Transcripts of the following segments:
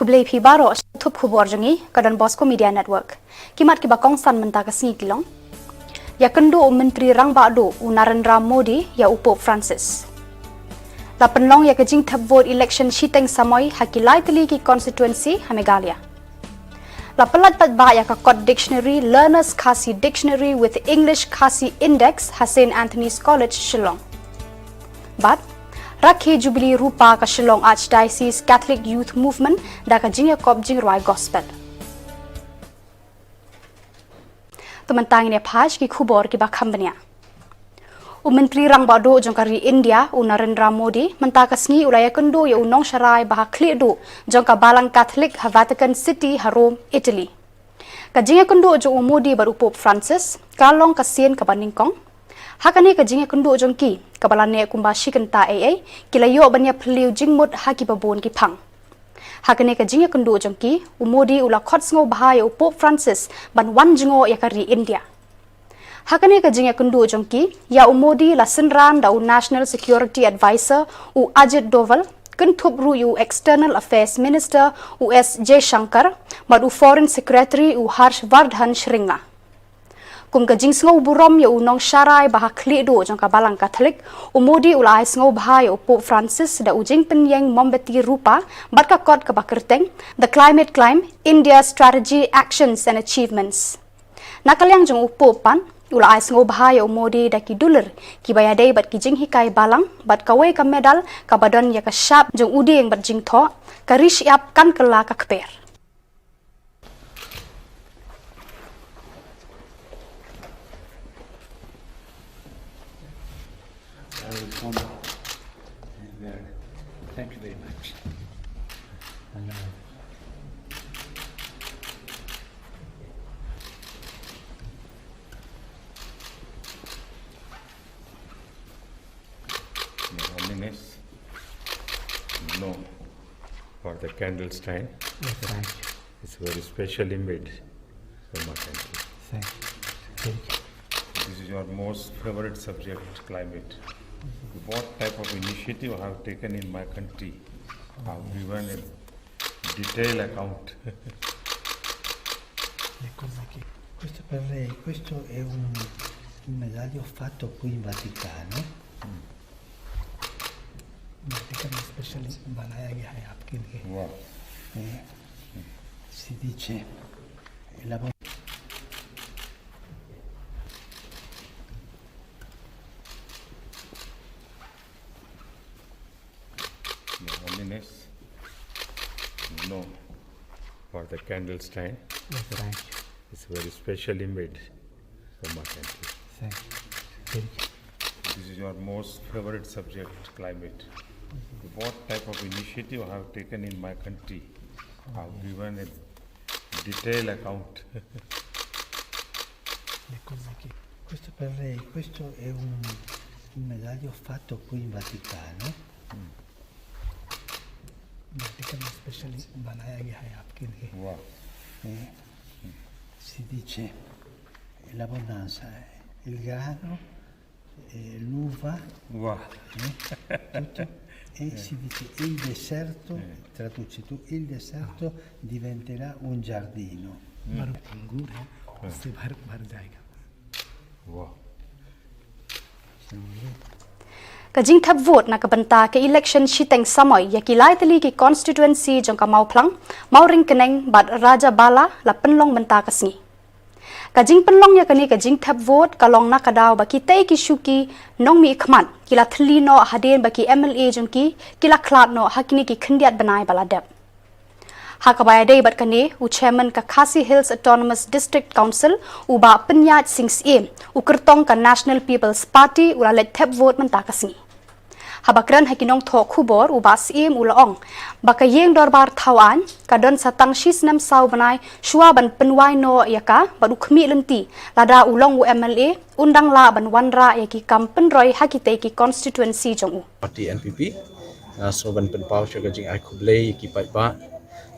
Kublai phi baro thup khubor jangi kadan Bosco Media Network. Kimat ki bakong san menta ka singi kilong. Ya kendo Menteri Rang Bado Narendra Modi ya Upop Francis. La penlong ya kajing thap vote election shiteng samoy hakilai teli ki constituency ha Meghalaya. La pelat pat ba ya ka code dictionary learners Khasi dictionary with English Khasi index ha St Anthony's College Shillong. But Rakhe Jubilee Rupa ka Shillong Archdiocese Catholic Youth Movement da ka jing Yakob jing Roy Gospel. Tumantang ni phaj ki khubor ki ba khambania. Menteri Rang Bado jongkari India Narendra Modi mentakasngi ulaya kendo ya unong syarai bah klidu jongka balang Catholic ha Vatican City ha Rome Italy. Kajinga kendo jong Modi baru Pope Francis kalong kasien ka baningkong. Hakane kajinga kendo jongki kabalane kumbashi kenta AA kilayo banya peliu jingmut haki babon ki phang. Hakane kajinga kendo jongki Modi ula khot sngo bahaya Pope Francis ban wan jingo yakari India. Hakane kajinga kendo jongki ya Modi la senran da National Security Advisor Ajit Doval kentup ru External Affairs Minister S J Shankar madu Foreign Secretary Harsh Vardhan Shringa. Kum kajing sngo burom ya nong syarai bah klido jongka balang Catholic Modi ulai sngo bahaya Pope Francis da ujing penyeng mombeti rupa bat ka kot ka bakerteng The Climate Climb India Strategy Actions and Achievements. Nakalyang jong Popan ulai sngo bahaya Modi da ki duler ki bayadei bat ki jing hikai balang bat kawai ka medal ka badan ya ka syap jong uding bat jing tho ka rish yap kan kela ka kper. Thank you very much. Holiness, no, for the candle stand. Yes, thank you. It's very specially made for my country. Thank you. Thank you. This is your most favorite subject, climate. What type of initiative I have taken in my country? I have given a detailed account. Questo per lei, questo è un medaglio fatto qui in Vaticano. Vaticano specially बनाया गया है आपके लिए. Wow. Si dice Holiness, no, for the candle stand. Yes, thank you. It's very specially made for my country. Thank you. Thank you. This is your most favorite subject, climate. What type of initiative I have taken in my country? I have given a detailed account. Questo per lei, questo è un medaglio fatto qui in Vaticano. Vaticano specially बनाया गया है आपके लिए. Wow. Si dice l'abbondanza, il grano, l'uva, Wow. tutto. E si dice il deserto, traduci tu, il deserto diventerà un giardino. अंगूर है उससे भर जाएगा. Wow. Kajing thap vote na kabanta ke election shiteng samoy ya kilai teli ki constituency jongka mau plang mau ring keneng bat Raja Bala la penlong benta kasngi. Kajing penlong ya kani kajing thap vote kalong na kadaw baki tei ki shuki nong mi khman kila thli no haden baki MLA jongki kila klat no hakini ki khindiat banai baladap. Hakabaya day bat kani chairman ka Khasi Hills Autonomous District Council uba penyat sings im ukertong ka National People's Party ula let thap vote menta kasngi. Habakran hakinong tho khubor ubas im ulaong bakayeng dorbar thawan kadon satang shisnam sau banai shua ban penwai no yaka badu khmi lenti lada ulong MLA undang la ban wanra yaki kampen roy hakite ki constituency jongu parti NPP so ban pen pau chaga jing ai khublei ki pai ba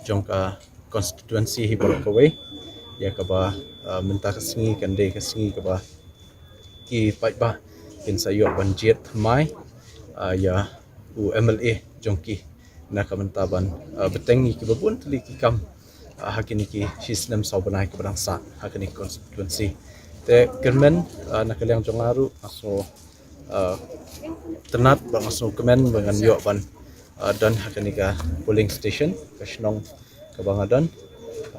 jongka constituency hi bor ko we ya ka ba menta kasngi kande kasngi ka ba ki pai ba in sayo ban jet mai ya u MLA jongki nak mentaban betengi ki babun teli ki kam hakini ki sistem saubanai ke bangsa hakini konstituensi te kermen nak liang jongaru aso tenat bang aso kemen dengan yo ban dan hakini ka polling station ke Shillong ke bangadan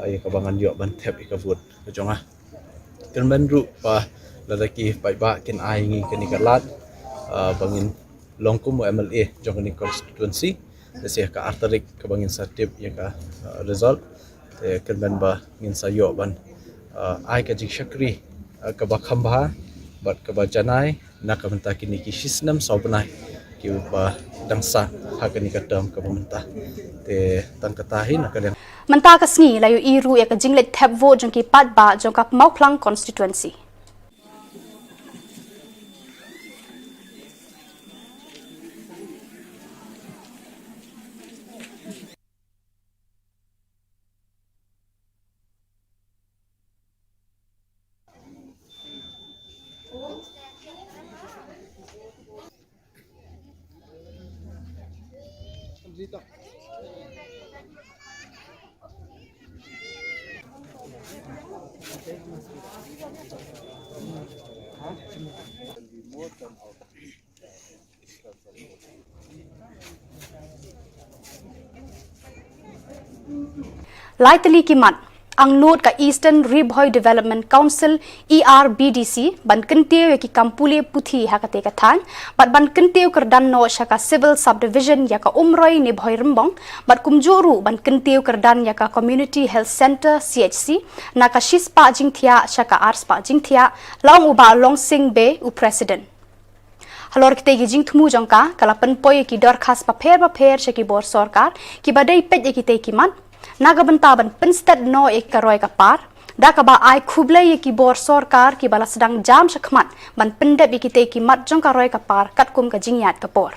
ya ke bangan yo ban tep ke vot ke jonga kermen ru pa ladaki pai ba kin ai ngi kini kalat bangin longkum MLA jongani constituency desi ka arterik ke bangin satip ya ka result te kermen ba ngin sayo ban ai ka jik syakri ka ba khamba bat ka ba janai nak menta kini ki sistem saubanai ki ba dangsa hakani ka term ka mentah te tang katahin nak yang Menta ka sngi layu iru ya ka jinglet thep vo jong ki pat ba jong ka Mauklang constituency. Laitali kimat ang note ka Eastern Ribhoi Development Council ERBDC ban kentiu ki kampule puthi hakate kathan bat ban kentiu kerdan no shaka civil subdivision yaka umroi ni bhoi rembong bat kumjuru ban kentiu kerdan yaka community health center CHC naka shispa jingthia shaka arspa jingthia long uba long sing be u president halor kite gi jing thumu jongka kala penpoy ki dorkhas pa pher shaki bor sarkar ki badai pej ki te ki man naga bentaban penstat no ek karoi kapar da ka ba ai khuble ki bor sarkar ki bala sedang jam shakmat ban pendep ki te ki mat jong karoi kapar kat kum ka jingyat kapor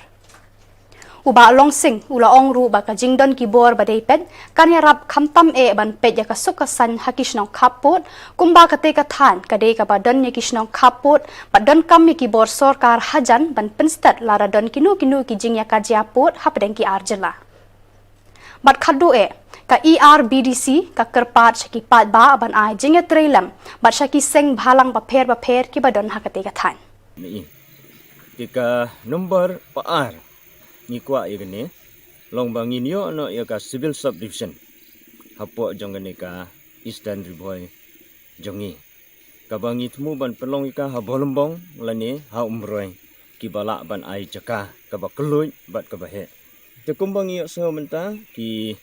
uba long sing ula ong ru ba ka jingdon ki bor badai pet kan ya rap khamtam e ban pet ya ka sukasan hakishnong khapot kumba ka te ka than ka de ka ba don ya kishnong khapot ba don kam ki bor sarkar hajan ban penstat lara don kinu ki jingya ka jiapot hapdeng ki arjela bat khadu e ka ERBDC ka kerpat shaki pat ba ban ai jinga trailam bat shaki seng bhalang ba pher ki badon hakate ka than ni tika number paar ni kwa igani long bangin yo no ya ka civil subdivision hapo jongani ka Eastern Ribhoi jongi ka bangi thmu ban pelong ka ha bolombong lani ha umroi ki bala ban ai jaka ka ba kluj bat ka ba he te kumbangi yo so menta ki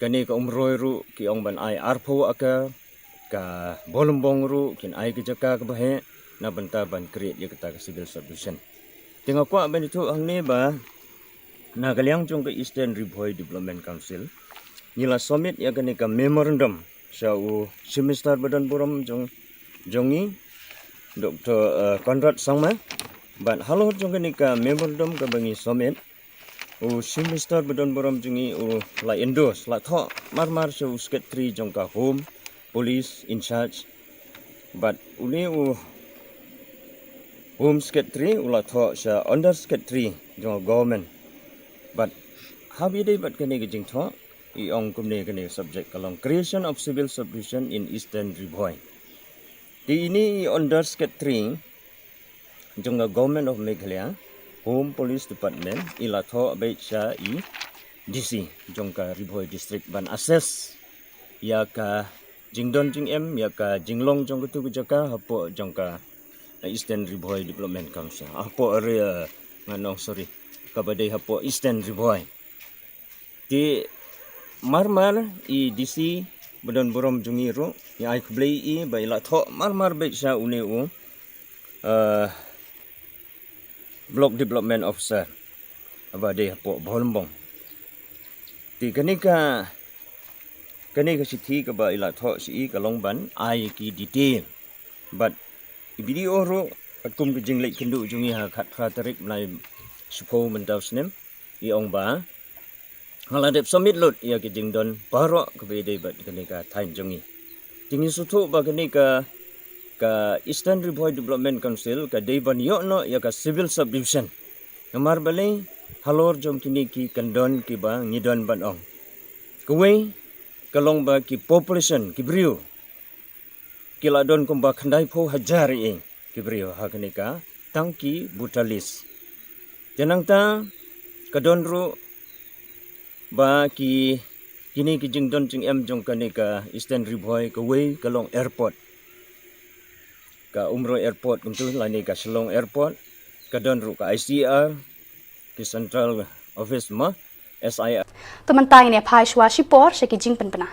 kani ka umroi ru ki ong ban ai arpho aka ka bolombong ru kin ai ki jaka ka bahe na banta ban create ya kata ka civil subdivision tinga kwa ban itu ang ne ba na galyang jong ka Eastern Ribhoi Development Council nila summit ya kani ka memorandum sa u semester badan borom jongi Dr. Conrad Sangma ban halo jong kani ka memorandum ka bangi summit u semester badan borom jungi u la endorse la tho mar so sket 3 jongka home police in charge but uni u home sket 3 u la tho sa under sket 3 jong government but habi dei bat kene gijing tho I ong kumne kene subject kalong creation of civil subdivision in Eastern Ribhoi di ini under sket 3 jongka government of Meghalaya Home Police Department ila tho bai cha I DC jongka Ribhoi district ban assess ya ka jingdon jing em ya ka jinglong jong tu jaka hapo jongka Eastern Ribhoi Development Council hapo area nganong sorry ka badai hapo Eastern Ribhoi ti marmar I DC badan borom jungi ro ya ai kblei I bai la tho marmar bai cha une u Block Development Officer abade hapo bolombong ti kanika sithi ka ba ila tho si ka longban ai ki detail but video ro akum ke jinglek kendu jungi ha khat thra tarik nai supo mendaus nem I ong ba haladep summit lot ya ke jingdon baro ke bede bat kanika thain jungi tingi suthu ba kanika ka Eastern Ribhoi Development Council ka Devan yo no ya ka civil subdivision namar balai halor jom kini ki kandon ki ba ngidon ban ong. Kuwe kalong ba ki population ki brio. Kila don kumba kandai po hajar ki brio ha kini ka tang ki butalis. Janang ta kadon ru ba ki kini ki jing don jing em jong kani ka Eastern Riboy kuwe kalong airport. Ka Umroh Airport untuk lani ka Shillong Airport kadon ru ka ICR ki Central Office ma SIR. Teman tang ini phai shwa shipor sheki jing penpena.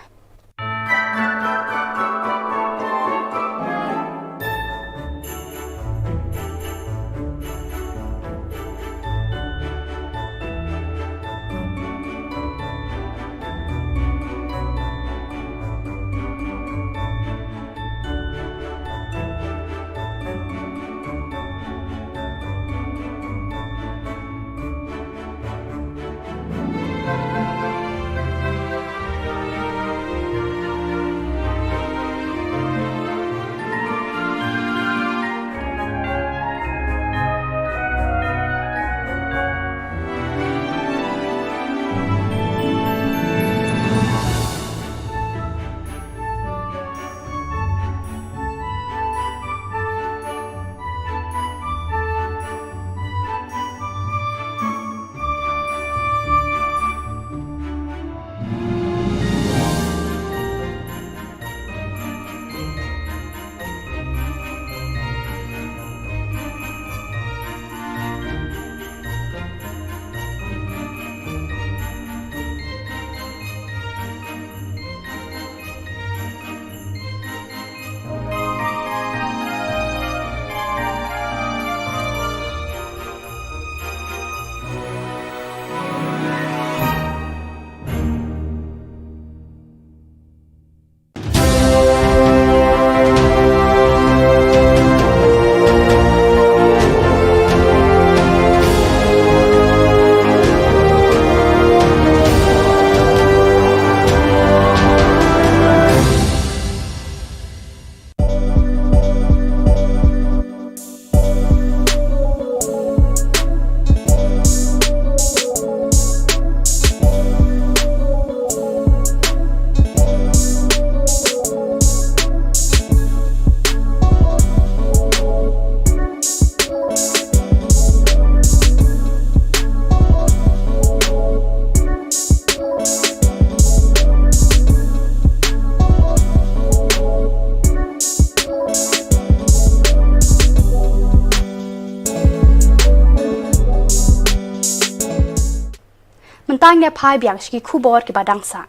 Mentang ne phai biang shki khubor ki badangsa.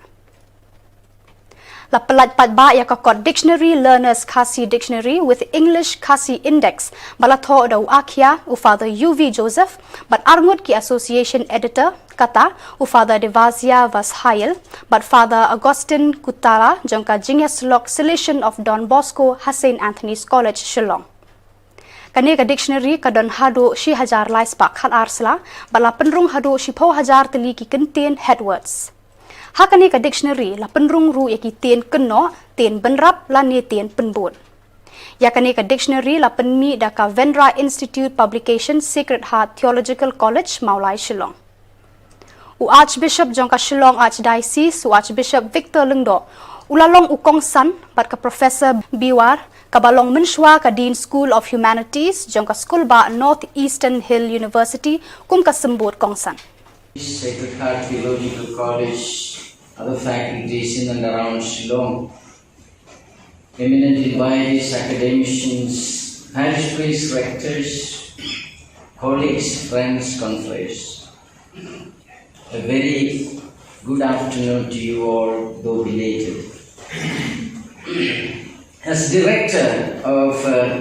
La pelat pat ba ya ka dictionary learners Khasi dictionary with English Khasi index balatho da akhia u father UV Joseph but arngut ki association editor kata u father Devazia Vashayel but father Augustine Kutara jongka Jingas Lok selection of Don Bosco Hussein Anthony's College Shillong. Kani ka dictionary ka don hado shi hajar lais pak khat arsla bala penrung hado shi pho hajar teli ki kenten headwords. Hakani ka dictionary la penrung ru yaki ten kenno ten benrap la ne ten penbon. Yakani ka dictionary la penmi da ka Vendra Institute Publication Sacred Heart Theological College Maulai Shillong. U Archbishop jongka Shillong Archdiocese u Archbishop Victor Lengdo ulalong ukong san bat ka Professor Biwar kabalong menshwa ka Dean School of Humanities jongka School ba Northeastern Hill University kum ka sembut kongsan. Sacred Heart Theological College, other faculties in and around Shillong, eminently wise academicians, parish priests, rectors, colleagues, friends, confreres. A very good afternoon to you all, though belated. As director of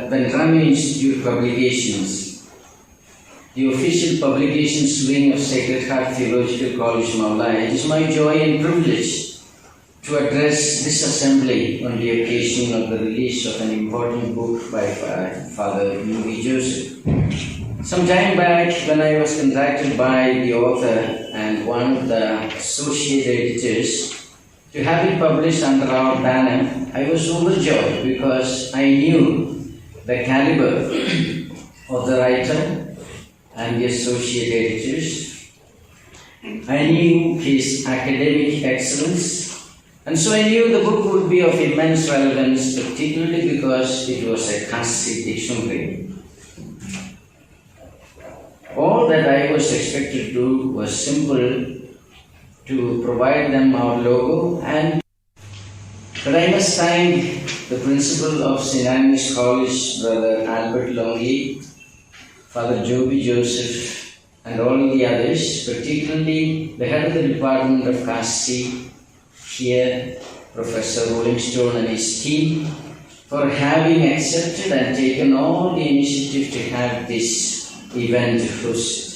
Meghalaya Institute Publications, the official publications wing of Sacred Heart Theological College Meghalaya, it is my joy and privilege to address this assembly on the occasion of the release of an important book by Father U.V. Joseph. Some time back, when I was contacted by the author and one of the associate editors to have it published under our banner, I was overjoyed because I knew the caliber of the writer and the associate editors, I knew his academic excellence, and so I knew the book would be of immense relevance, particularly because it was a Khasi dictionary. All that I was expected to do was simple, to provide them our logo, but I must thank the principal of St. Agnes College, Brother Albert Longley, Father Joby Joseph, and all the others, particularly the head of the Department of Khasi here, Professor Rolling Stone and his team, for having accepted and taken all the initiative to have this event hosted.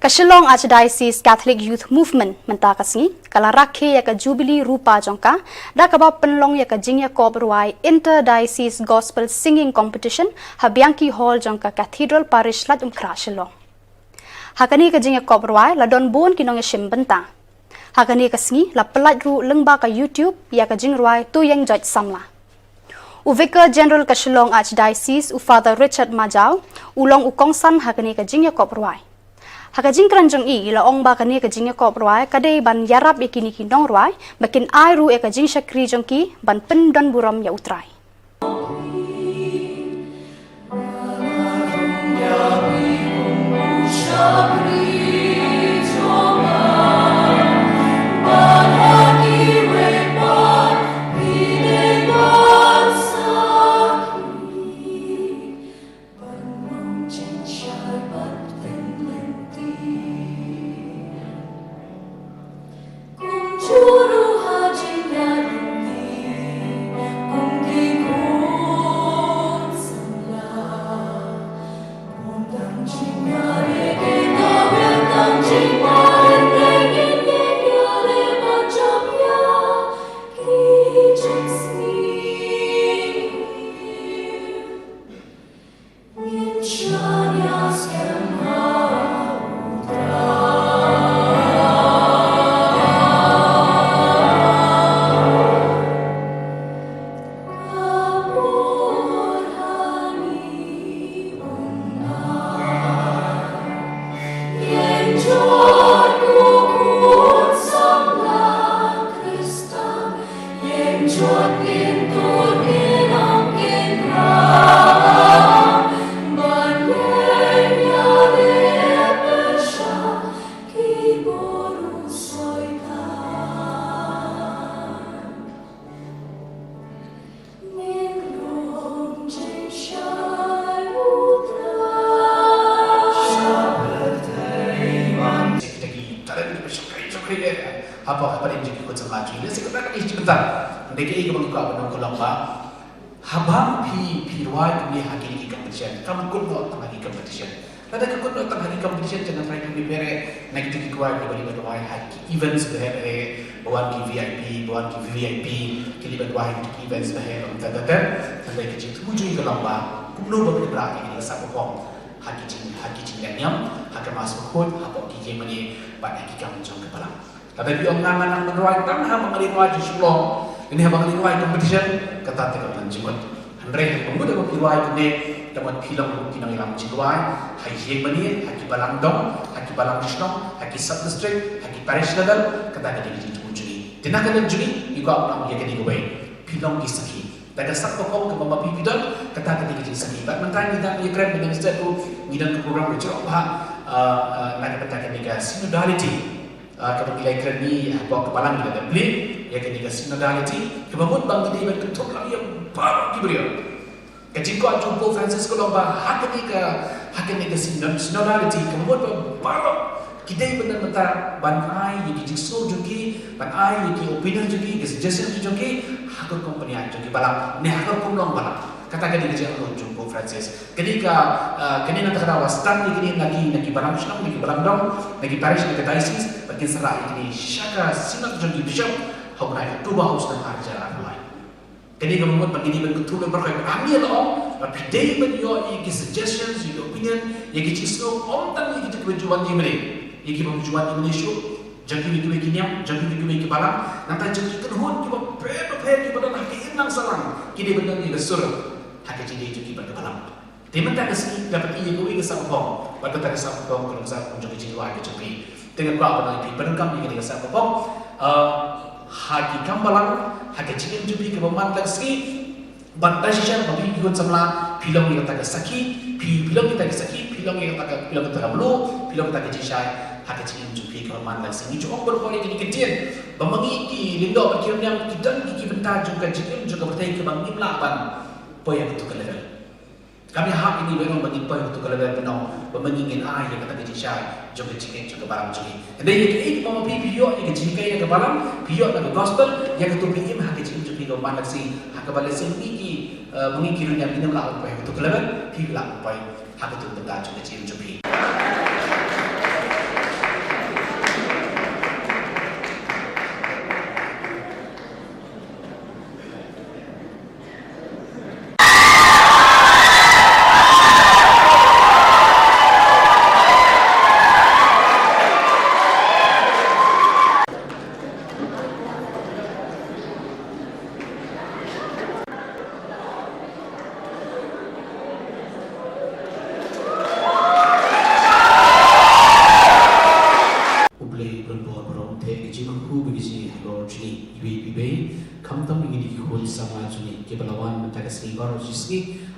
Shillong Archdiocese Catholic Youth Movement mentakasni kala rakhe ya ka Jubilee Rupa jongka da ka ba penlong ya ka jingya kobruai Inter-Diocese Gospel Singing Competition Habianki Hall jongka Cathedral Parish lat Kra Shillong. Hakani ka jingya kobruai la don bon kinong ya shimbenta. Hakani ka sngi la pelat ru lengba ka YouTube ya ka jingruai tu yang judge samla. Vicar General ka Shillong Archdiocese Father Richard Majau ulong ukongsan hakani ka jingya kobruai. Hakajing keranjang i la ong ba kani kajing yakop ruai kadai ban yarap ikini kinong ruai makin ai ru e kajing syakri jongki ban pendon buram ya utrai. apa pada injil ikut semacam ini sekarang ini sebentar mereka ini membuka benang kelapa habang pi ruai ni haki ni competition kamu kun no tengah competition Tada kekut datang hari competition jangan try kami bere naik tinggi kuat di balik bawah hari events behere bawa ki VIP bawa ki VIP kili bawah hari events behere tada tada kecil tujuh ke lamba kumlu bawa berapa ini satu pom haki cing dan nyam haki masuk kod apa ki mani pada ki kamu jom kepala tada biong ngangan menuai tanah mengalirwai di Shillong ini mengalirwai competition kata tegak lanjut Andre pemuda berkiwai kene dapat film kinang ilam ciwai hai hieng mani haki balang dong haki balang Shillong haki sub district haki parish level kata kene di juni tina kene juni juga orang yang kene gobai film kisaki daga sak pokok ke mama pipidon kata kene di saki bat mentang kita ye grab minister tu ngidan ke program bercerok bah nak kata kene ga synodality kalau nilai keren ni bawa kebalang kita dan beli ya kini ke synodality kebabut bang kita iban ketuk lagi yang baru diberi kejiko jumpa Francis Kolomba hak ini ke synodality kebabut baru kita iban bentar banai yang dijikso juga banai yang opinion juga ke suggestion juga hak company juga balang ni hak kumlong balang katakan di kerja Allah jumpa Francis ketika kini nak kena wastan kini lagi barang Shillong lagi barang dong lagi parish lagi diocese bagi serai kini syaka sinat jadi bishop hobrai tu bahu sedang harja mulai kini kemudian begini bentuk berkait ambil tapi dia menyo iki suggestions iki opinion iki cisno ontan iki kejuan di mana iki kejuan di mana show jadi iki nyam jadi iki barang nanti jadi kenhut kita prepare kita dah hakikat nang salang kini benar ni besar hak jadi itu kita berkelam. Teman tak kesini dapat ia kau ingin sambung, pada tak sambung kalau saya pun jadi jiwa ke cepi. Dengan kau apa nanti penengkam ingin sambung, hak kambalang, hak jadi cepi ke peman lagi. Bantai sih bagi ikut semula film yang tak kesaki, film yang tak kesaki, film yang tak belu, film tak kecil hak jadi cepi ke peman lagi. Ini cukup berkuali jadi kecil. Bamagi lindo berkirim yang tidak iki bentar juga juga bertanya ke bang imlaban. Poin yang betul level. Kami hak ini memang bagi poin betul level penuh. Pemengingin yang kata kecil syai, juga cikgu juga barang cikgu. Dan yang ini mama piyo yang kecil yang ke barang, piyo yang ke gospel, yang ke tubi hak kecil juga ke mana sih, hak balik sih ini mengikirnya minum lah poin betul level, piyo lah poin hak betul betul juga kecil juga.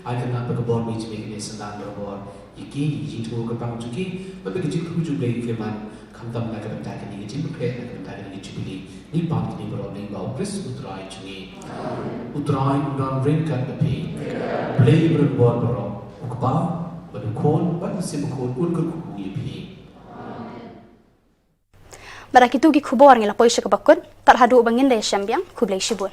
Akan nak berkebor biji bagi senang berbor. Iki jitu kepang cuki, tapi kecil tujuh beli firman. Kamtam nak kebentar ini kecil berkait nak kebentar ini cipili. Ni bang ini beroleh bau pres utrai cuki. Utrai dan ringkat tepi. Beli berbor berok. Ukba berdukun, bermusim berkun ulker kuku ipi. Barak itu ki khubor ngila poisha kabakun, tak hadu bangin daya syambiang, kublai shibun.